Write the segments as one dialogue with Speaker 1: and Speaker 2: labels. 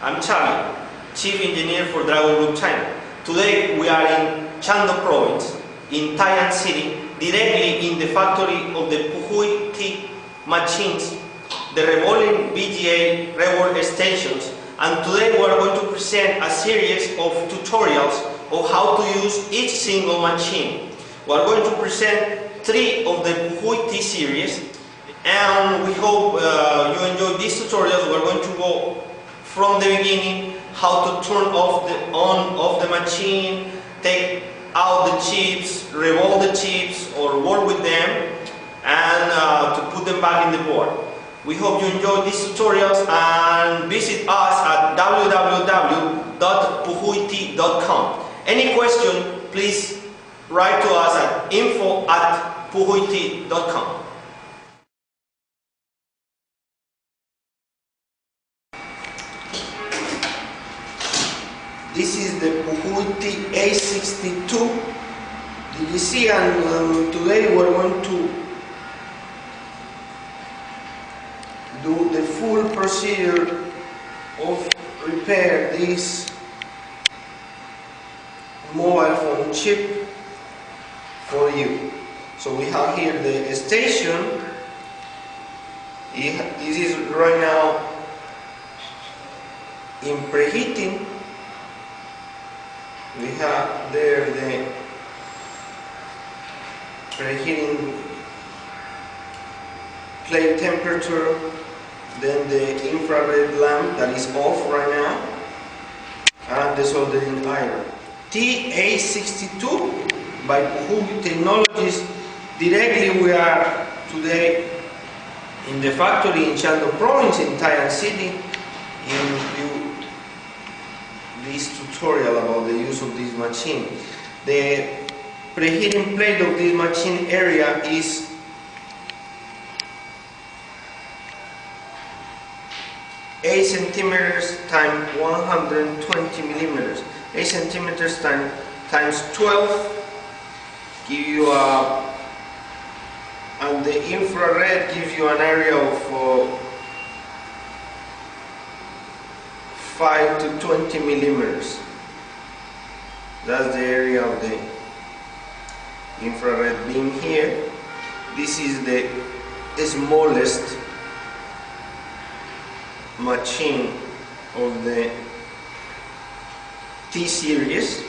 Speaker 1: I'm Charlie, Chief Engineer for Dragon Group China. Today we are in Shandong Province, in Taiwan City, directly in the factory of the Puhui T machines, the revolving BGA revolve stations, and today we are going to present a series of tutorials of how to use each single machine. We are going to present 3 of the Puhui T series, and we hope you enjoy these tutorials. We are going to go from the beginning, how to turn off the machine, take out the chips, revolve the chips or work with them, and to put them back in the board. We hope you enjoy these tutorials and visit us at www.puhuit.com. Any question, please write to us at info@puhuit.com. This is the Puhui A62 DGC, and today we're going to do the full procedure of repair this mobile phone chip for you. So we have here the station. This is right now in preheating. We have there the preheating plate temperature, then the infrared lamp that is off right now, and the soldering iron. TA62 by Puhui Technologies. Directly we are today in the factory in Shandong Province in Taiwan City in this tutorial about the use of this machine. The preheating plate of this machine area is 8 centimeters times 120 millimeters. 8 centimeters times 12 give you a, and the infrared gives you an area of 5 to 20 millimeters. That's the area of the infrared beam here. This is the smallest machine of the T series.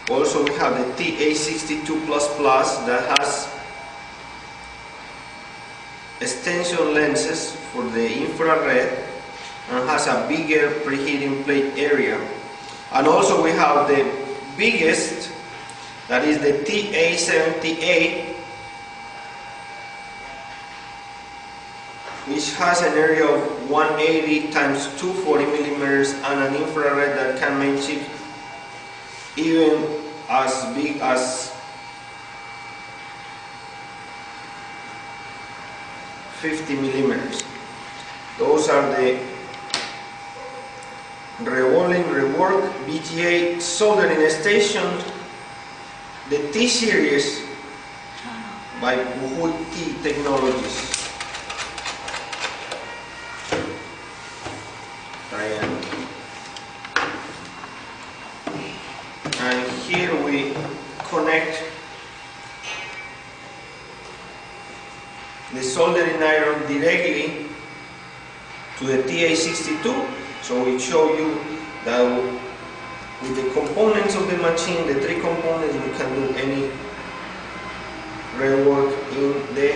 Speaker 1: Also we have the TA62++ that has extension lenses for the infrared and has a bigger preheating plate area. And also we have the biggest, that is the TA78, which has an area of 180 times 240 millimeters and an infrared that can make chips even as big as 50 millimeters. Those are the revolving rework BGA soldering station, the T series by Puhui T Technologies. And here we connect the soldering iron directly to the TA62. So we show you that with the components of the machine, the 3 components, we can do any rework in the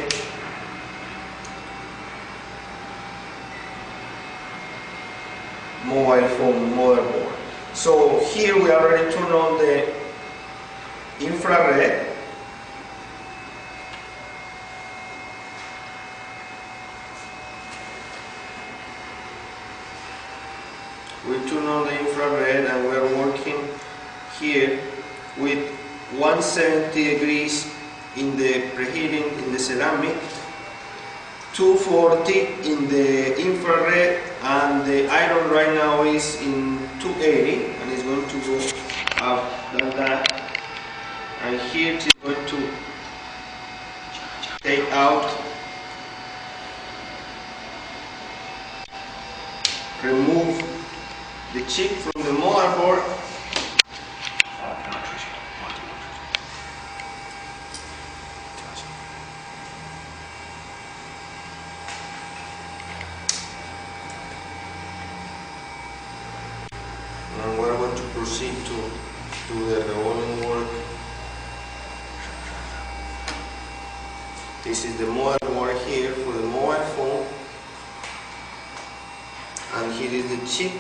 Speaker 1: mobile phone motherboard. So here we already turned on the infrared. We turn on the infrared and we are working here with 170 degrees in the preheating in the ceramic, 240 in the infrared, and the iron right now is in 280 and it's going to go up like that, and here it is going to take out, remove the chip from the motherboard. And we're going to proceed to do the revolving work. This is the motherboard here for the mobile phone, and here is the chip,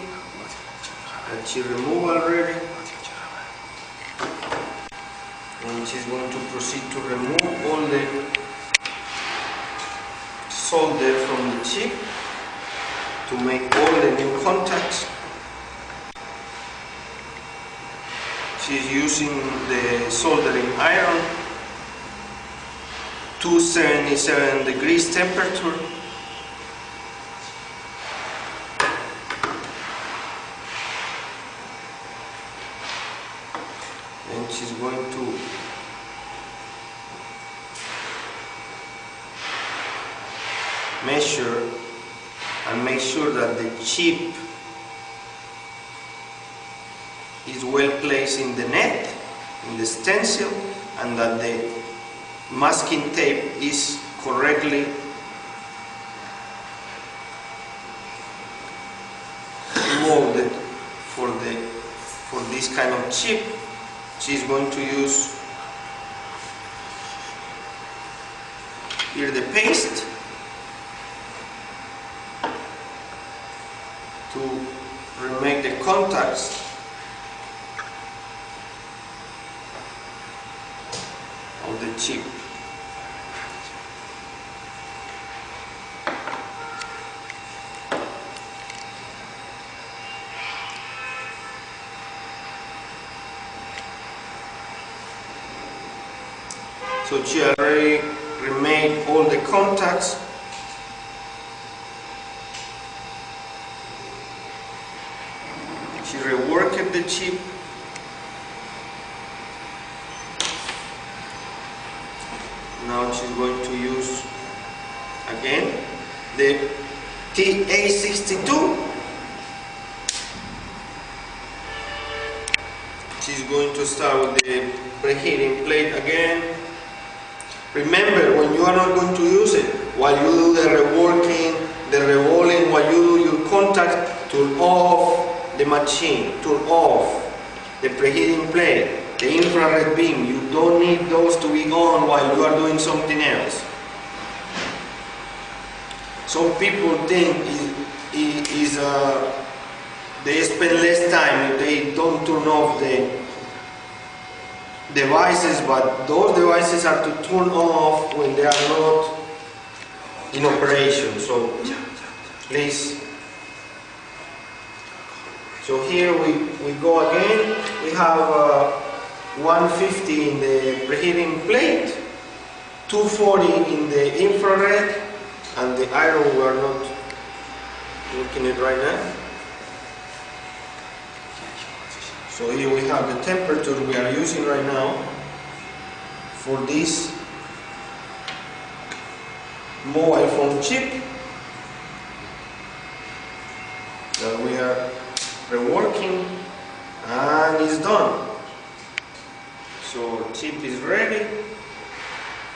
Speaker 1: and chip removal already, and she's going to proceed to remove all the solder from the chip to make all the new contacts. She's using the soldering iron, 277 degrees temperature. And she's going to measure and make sure that the chip is well placed in the net, in the stencil, and that the masking tape is correctly molded for this kind of chip. She's going to use here the paste to remake the contacts of the chip. So she already remade all the contacts. She reworked the chip. Now she's going to use again the TA62. She's going to start with the preheating plate again. Remember, when you are not going to use it, while you do the reworking, the revolving, while you do your contact, turn off the machine, turn off the preheating plate, the infrared beam. You don't need those to be on while you are doing something else. Some people think they spend less time if they don't turn off the devices, but those devices are to turn off when they are not in operation. So please. So here we go again. We have 150 in the preheating plate, 240 in the infrared, and the iron we are not looking at right now. So here we have the temperature we are using right now for this mobile phone chip that we are reworking, and it's done. So chip is ready,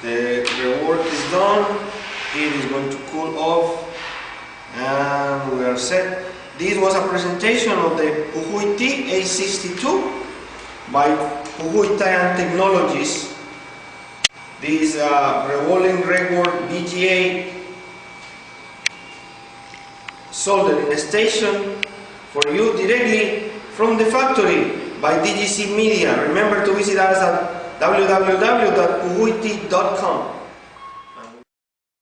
Speaker 1: the rework is done, it is going to cool off, and we are set. This was a presentation of the Puhui TA62 by Puhui Taiwan Technologies. This revolving rework BGA soldering station for you directly from the factory by DGC Media. Remember to visit us at www.puhuit.com.